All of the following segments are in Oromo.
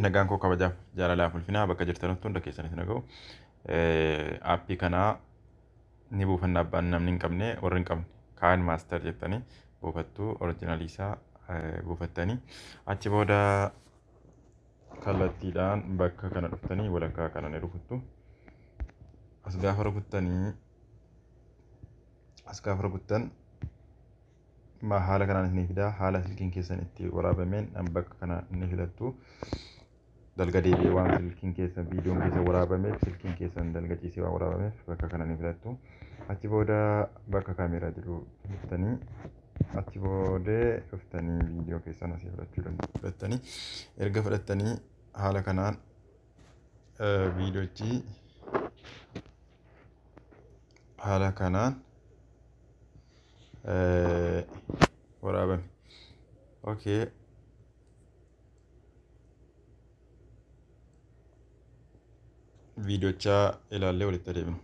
nagaan koo kabajaaf jaalalaaf ulfinaa bakka jirtanittu hunda keessanitti naga'u. Aappii kanaa ni buufanna abbaan namni hin qabne warri hin qabne Kinemaster jettanii buufattuu oriijinaalii isaa buufattanii achi booda kallattiidhaan bakka kana dhuftanii walakkaa kana ni rukuttu. As gaafa rukuttan haala kanaan ni fidaa haala silkiin keessan itti waraabameen bakka kana ni filattu. Dalga deebi'ee waan silkiin keessan viidiyoon keessan waraabameef silkiin keessan dalga ciisee waan waraabameef bakka kana ni filattu. Achi booda bakka kaameeraa jiru dhuftanii achi boodee dhuftanii viidiyoo keessan asii fudhattanii erga fudhattanii haala kanaan viidiyoochi haala kanaan waraabame. Okay. Viidiyoocha ilaallee walitti adeemna.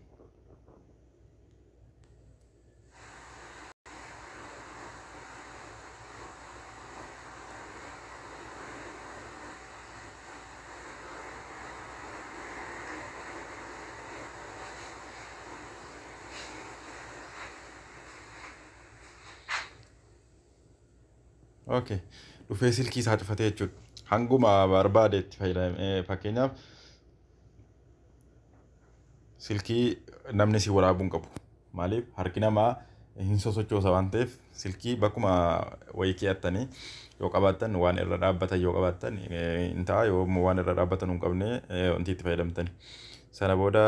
Okay. Dhufee silkii isaa cufatee jechuudha. Hanguma barbaade itti fayyadamee fakkeenyaaf silkii namni si waraabuu hin qabu. Maaliif harki namaa hin sosochoosa waan ta'eef silkii bakkuma wayii kee'attanii yoo qabaattan waan irra dhaabbatan yoo qabaattan hin ta'a yoo waan irra dhaabbatan hin qabne wanti itti fayyadamtani. Sana booda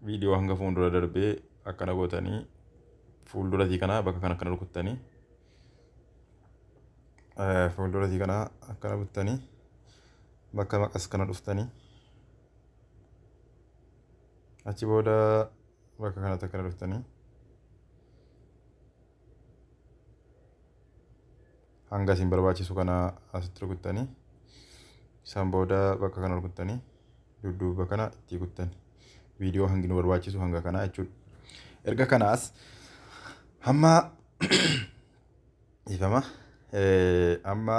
viidiyoo hanga fuuldura darbee akkana gootanii fuulduratii kana bakka kana akkana rukuttanii fuulduratii kana akkana buttanii bakka maqas kana dhuftanii achi booda bakka kanatti akkana dhuftanii hanga isin barbaachisu kana asitti rukuttanii isaan booda bakka kana rukuttanii dudduuba kana itti kuttan viidiyoo hangi nu barbaachisu hanga kana jechuudha. Erga kanaas hamma ifama amma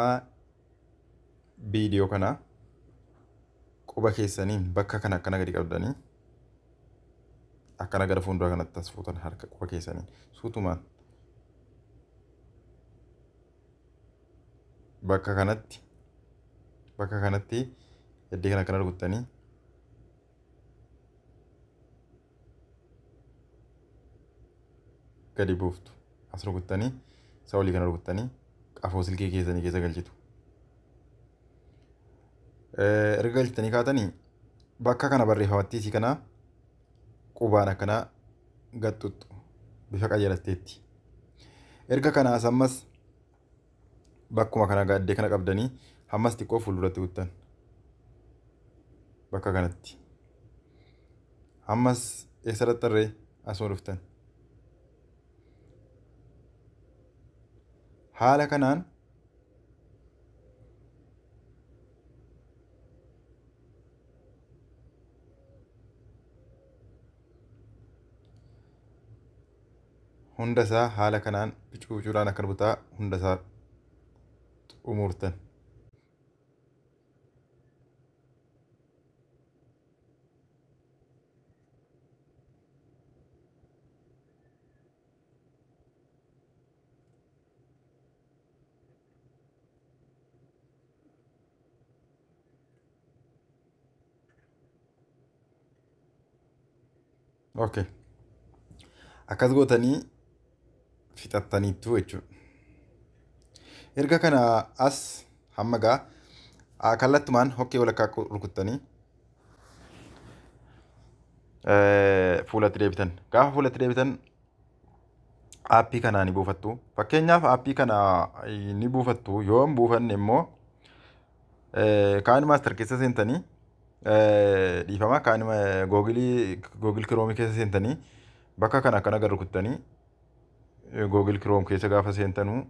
viidiyoo kana quba keessaniin bakka kana akkana gadi qabdanii akkana gara fuuldura kanatti as fuutan harka quba keessaniin suutumaan bakka kanatti heddii kana akkana rukuttanii gadi buuftu as rukuttanii isa olii kana rukuttanii qafoo silkii keessanii keessa galchitu. Erga galchitanii kaatanii bakka kana barreeffamatti isii kana qubaan akkana gaxxuxxu bifa qayyarateetti. Erga kanaas ammas bakkuma kana gaaddee kana qabdanii hammas xiqqoo fuulduratti kuttan bakka kanatti hammas eessa dhaxxarree asuma dhuftan. Haala kanaan hunda isaa haala kanaan cuucuudhaan akka butaa hunda isaa xumurtan. Okay. Akkas gootanii fixattaniittu jechuudha. Erga kana as hamma gaa kallattumaan hokkee walakkaa rukuttanii fuulatti deebitan. Gaafa fuulatti deebitan aappii kanaa ni buufattu. Fakkeenyaaf aappii kana ni buufattu yoo hin buufanne immoo Kinemaster keessa seentanii dhiifama Google Chrome keessa seentanii bakka kana akkana gara rukuttanii Google Chrome keessa gaafa seentanuu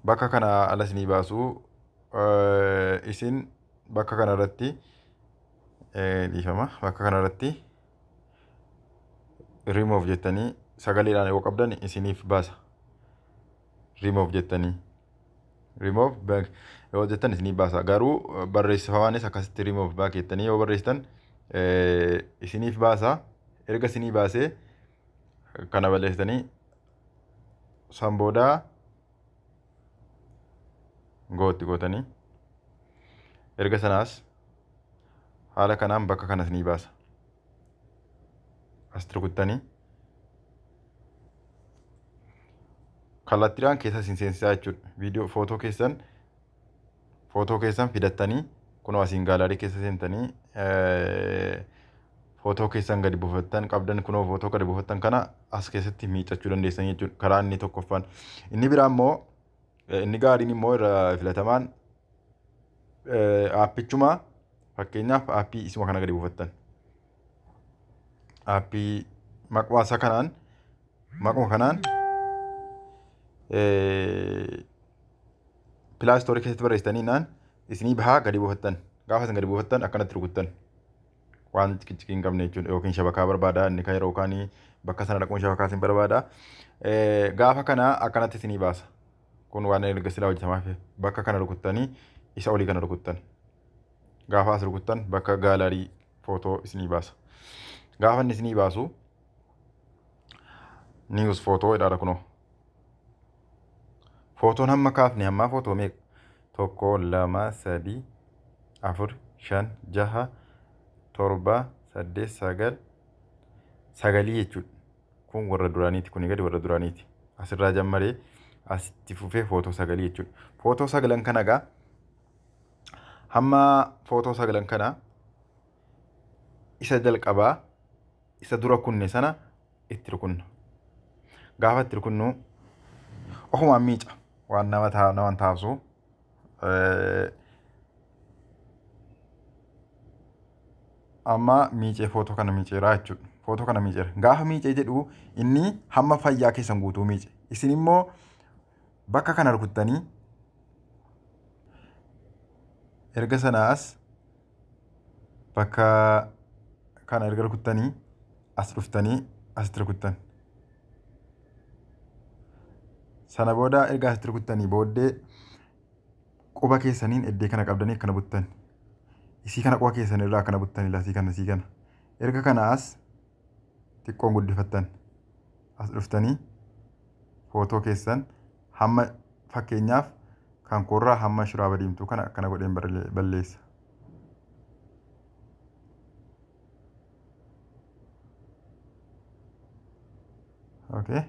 bakka kana alas ni baasu isin bakka kana irratti dhiifama bakka kana irratti remove jettanii sagaleedhaan yoo qabdan isiniif baasa remove jettanii remove back yoo jettan isiniif baasa garuu barreeffamaanis akkasitti remove back jettanii yoo barreessitan isiniif baasa erga isinii baasee kana balleessitanii san booda gootti gootanii erga sanaas haala kanaan bakka kanas ni baasa as turkuttanii kallattiidhaan keessa isin seensisaa jechuudha viidiyoo footoo keessan fidattanii kunoo asiin gaalaarii keessa seentanii footoo keessan gadi buufattan qabdan kunoo footoo gadi buufattan kana as keessatti miicachuu dandeessan jechuudha karaa inni tokkoffaan inni biraa immoo inni gaariin immoo irra filatamaan aappichuma fakkeenyaaf aappii isuma kana gadi buufattan aappii maquma kanaan pilaastoorii keessatti barreessitanii naan isinii bahaa gadi buufattan gaafa isin gadi buufattan akkanatti rukuttan waan cikiin qabne jechuudha yookiin shabakaa barbaada inni kan yeroo kaanii bakka sana dhaquun shabakaa isin barbaada gaafa kana akkanatti isinii baasa kun waan erga silaa hojjetamaaf bakka kana rukuttanii isa olii kana rukuttan gaafa as rukuttan bakka gaalaarii footoo isinii baasa gaafa inni isinii baasu niwus footoo jedhaadha kunoo footoon hamma kaafne hammaa footoo meeqa 1 2 3 4 5 6 7 8 9 sagalii jechuudha kun warra duraaniiti kuni gadi warra duraaniiti asirraa jammaree asitti fufee footoo sagalii jechuudha footoo sagalan kana gaa hamma footoo sagalan kana isa jalqabaa isa dura kunne sana itti rukunna gaafa itti rukunnu ofumaan miica waan nama taabsu amma miicee footoo kana miiceeraa jechuudha footoo kana miiceera gaafa miicee jedhu inni hamma fayyaa keessan guutuu miice isin immoo bakka kana rukuttanii erga sanaas bakka kana erga rukuttanii as dhuftanii asitti rukuttan sana booda erga asitti rukuttanii booddee quba keessaniin eddee kana qabdanii akkana buttan isii kana quba keessan irraa akkana buttan ilaasii kana erga kanaas xiqqoon guddifattan as dhuftanii footoo keessan hamma fakkeenyaaf kan korraa hamma shuraaba diimtuu kana akkana godheen balleessa okay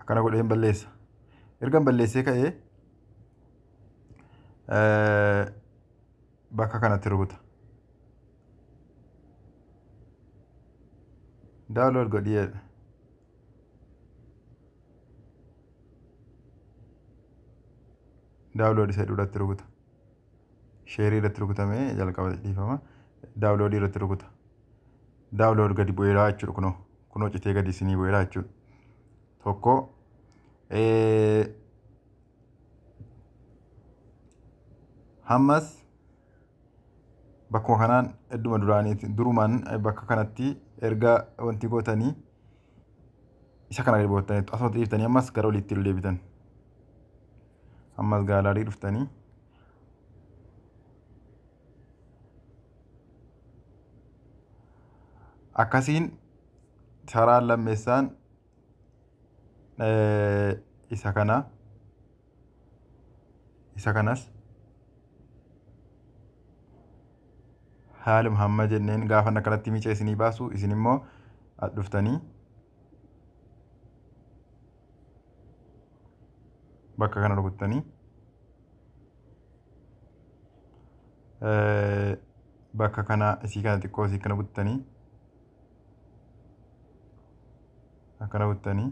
akkana godheen balleessa ergan balleessee ka'ee bakka kanatti rukuta download godhiyeedha download isa irratti rukuta sheerii irratti rukutamee jalqaba dhiifama download irratti rukuta download gadi bu'eeraa jechuudha kunoo citee gadi isinii bu'eeraa jechuudha tokko hammas bakkuma kanaan hedduma durumaan bakka kanatti erga wanti gootanii isa kana gadi buufattanii asumatti dhiiftanii ammas gara oliitti deebitan ammas gaalaarii dhuftanii akkasiin saraan lammeessaan isa kanas haaluma hamma jenneen gaafa akkanatti miicee isinii baasu isin immoo dhuftanii bakka kana rukuttanii bakka kana isii kana xiqqoo isii kana buttanii akkana buttanii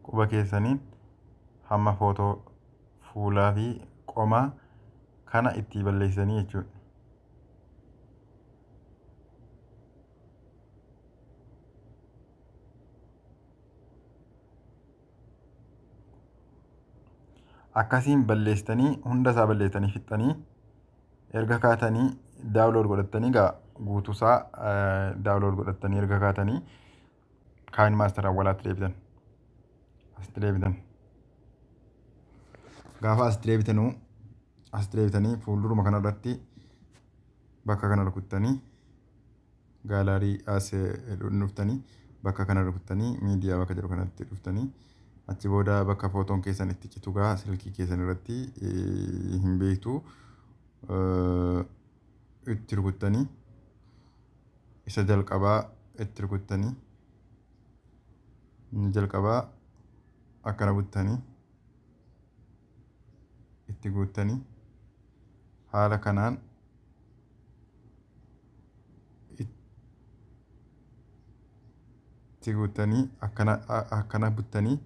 quba keessaniin hamma footoo fuulaa fi qomaa kana itti balleessanii jechuudha akkasiin balleessitanii hunda isaa balleessitanii fixxanii erga kaatanii daawulood godhattanii gaa guutuusaa daawulood godhattanii erga kaatanii Kinemaster awwalaatti deebitan. Asitti deebitan. Gaafa asitti deebitanii fuulduruma kanarratti bakka kana rukuttanii gaalaarii as dhuftanii bakka kana rukuttanii miidiyaa bakka jiru kanatti dhuftanii achi booda bakka footoon keessan itti citu gaa silkii keessan irratti hin beektu itti rukuttanii isa jalqabaa itti rukuttanii jalqabaa akkana buttanii itti guuttanii haala kanaan itti guuttanii akkana buttanii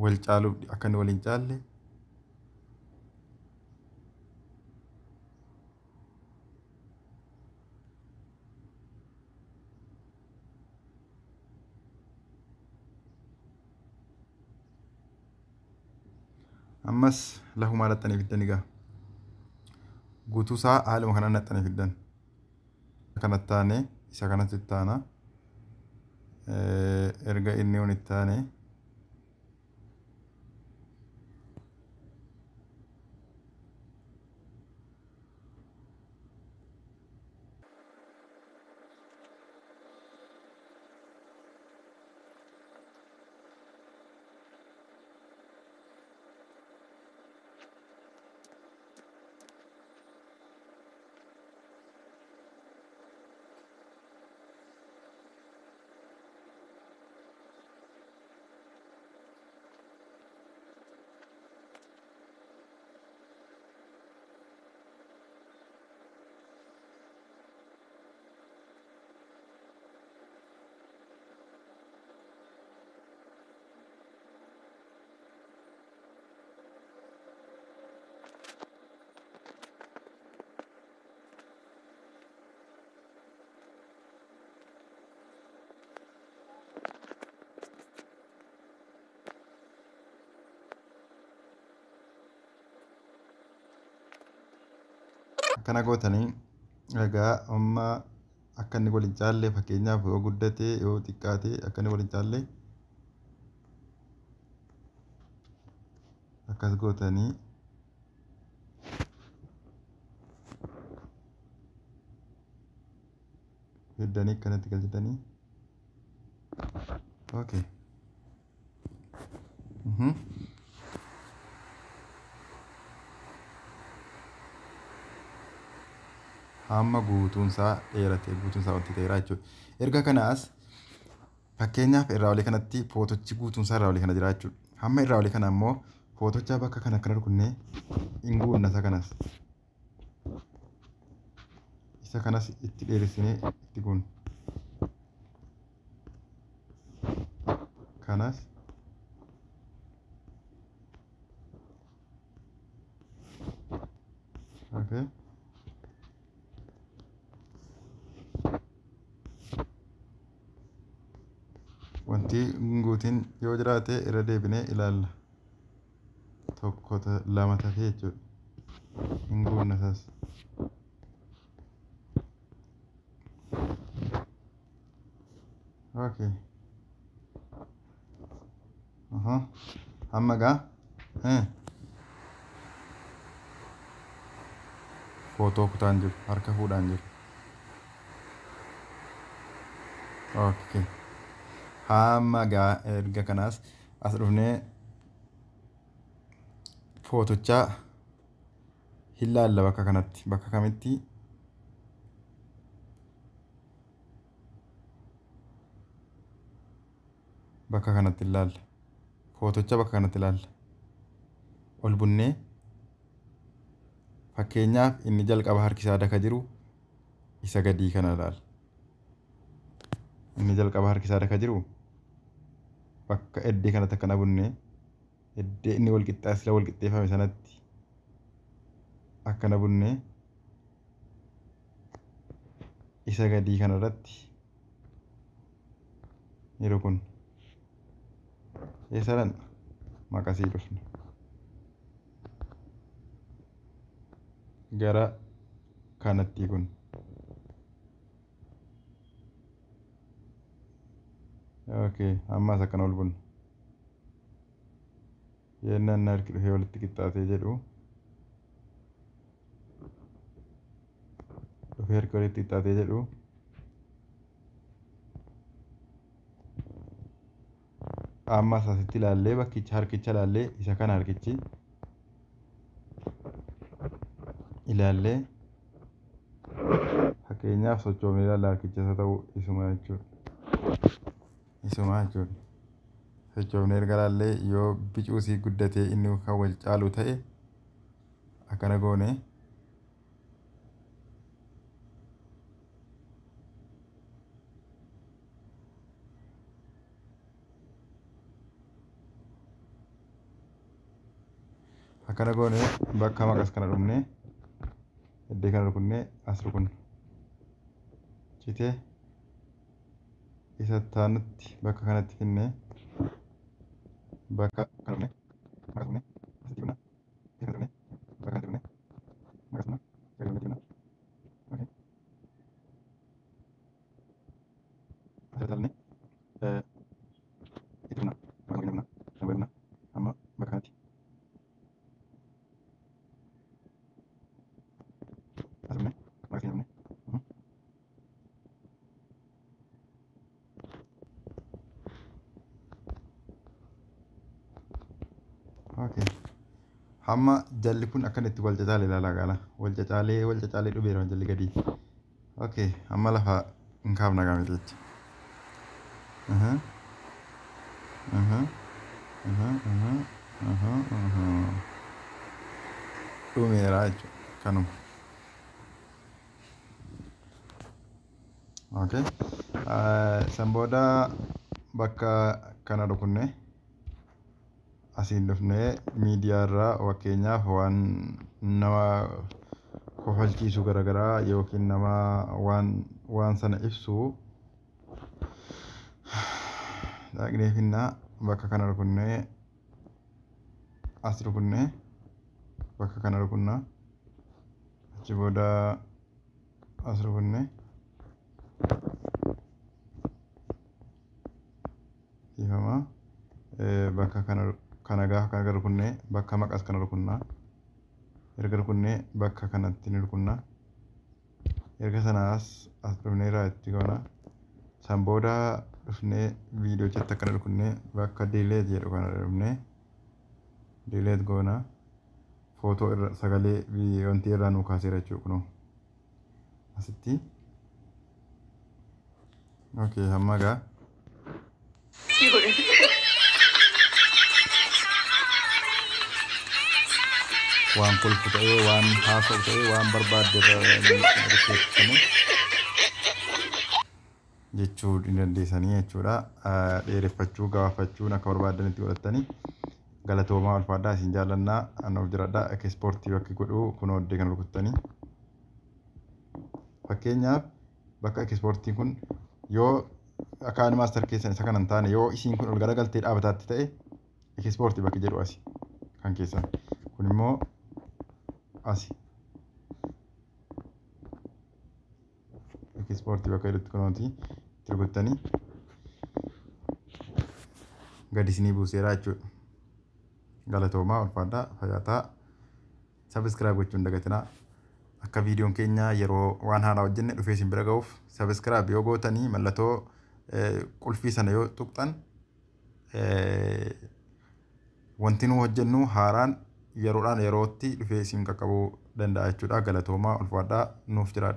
wal caaluuf akka inni waliin caalle ammas lafumaa laxxanii fiddan egaa guutuusaa haaluma kanaan laxxanii fiddan kanatti taane isa kanatti taana erga inni on itti taane akkana gootanii egaa amma akka inni waliin caalle fakkeenyaaf yoo guddate yoo xiqqaate akka inni waliin caalle akkas gootanii fiddanii akkanatti galchitanii okay. Hamma guutuunsaa dheeratee guutuunsaa wanti ta'eera jechuudha. Erga kanaas fakkeenyaaf irraa olii kanatti footochi guutuunsaa irraa olii kana jira jechuudha. Hamma irraa olii kana immoo footocha bakka kana kana rukunnee hin guunna isa kanas. Isa kanas itti dheeressinee itti guunna. Kanas okay. Wanti guutiin yoo jiraate irra deebinee ilaalla. Tokko lama tafee jechuudha. Hin guunna isaas. Okay. Amma gaa footoo kutaan jiru harka fuudhaan jiru. Okay. Hamma gaa erga kanaas as dhufnee footochaa hin laalla bakka kanatti bakka kamitti bakka kanatti ilaalla footocha bakka kanatti ilaalla ol bunnee fakkeenyaaf inni jalqaba harkisaa daka jiru isa gadii kana ilaalla. Inni jalqaba harkisaa daka jiru bakka eddee kanatti akkana bunnee eddee inni wal qixxeeffame sanatti akkana bunnee isa gadii kanarratti yeroo kun eessaadhaan maqasii dhufne gara kanatti kun okay ammas akkana ol bunna yennaan harki dhufee walitti qixxaatee jedhu dhufee harki walitti qixxaatee jedhu ammas asitti ilaallee bakkicha harkicha ilaallee isa kana harkichi ilaallee fakkeenyaaf sochoomee ilaalla harkicha isa ta'u isuma jechuudha sochoomee erga ilaallee yoo bicuusii guddatee inni kan wal caalu ta'e akkana goone akkana goone bakka maqas kana dhumne iddoo kana rukunne as rukun cite isa taanutti bakka kanatti finne bakka kana dhumne maqas dhumne asitti dhumna isa dhumne bakka kanatti dhumne maqas dhumna gadi dhumne dhumna okay asirratti dhumne itti dhumna maqas dhumne dhumna amma bakka kanatti okay hamma jalli kun akkanatti wal cacaalee ilaalaa gaala wal cacaalee dhubeera jalli gadi okay hamma lafa hin kaafna gaamite jecha dhumeera jechuudha kanuma okay san booda bakka kana rukunne asiin dhufnee miidiyaa irraa fakkeenyaaf waan nama kofalchiisu garaagaraa yookiin nama waan sana ibsu dhaqneefinnaa bakka kana rukunnee as rukunnee bakka kana rukunnaa achi booda as rukunnee ifama bakka kana gaafa kana rukunnee bakka maqas kana rukunnaa erga rukunnee bakka kanatti ni rukunnaa erga sanaas as dhufnee irraa itti goona san booda dhufnee viidiyoo chatti akkana rukunnee bakka diileet jedhu kana dhufnee diileet goona footoo irra sagalee wanti irraa nuu kaaseera jechuudha kunoo asitti okay hamma gaa waan kolfu ta'ee waan haasa'u ta'ee waan barbaadde jechuu hin dandeessanii jechuudha dheereffachuu gabaafachuun akka barbaadanitti godhatanii galatoomaa ulfaadhaa isin jaallannaa anoof jiradhaa ekispoortii bakki godhuu kunoo iddoo kana rukuttanii fakkeenyaaf bakka ekispoortiin kun yoo Kinemaster keessan isa kana hin taane yoo isiin kun ol garagaltee dhaabataatti ta'e ekispoortii bakki jedhu asi kan keessan kun immoo asi ekispoortii bakka jedhutti kunooti itti rukuttanii gadi isinii buuseera jechuudha galatoomaa ulfaadhaa fayyaa sabiskiraayib gochuun dagatinaa akka viidiyoon keenya yeroo waan haaraa hojjenne dhufee isin bira ga'uuf sabiskiraayib yoo gootanii mallattoo qulfii sana yoo tuqxan wanti nu hojjennu haaraan yeroodhaan yerootti dhufee isin qaqqabuu danda'a jechuudha galatoomaa ulfaadhaa nuuf jiraadha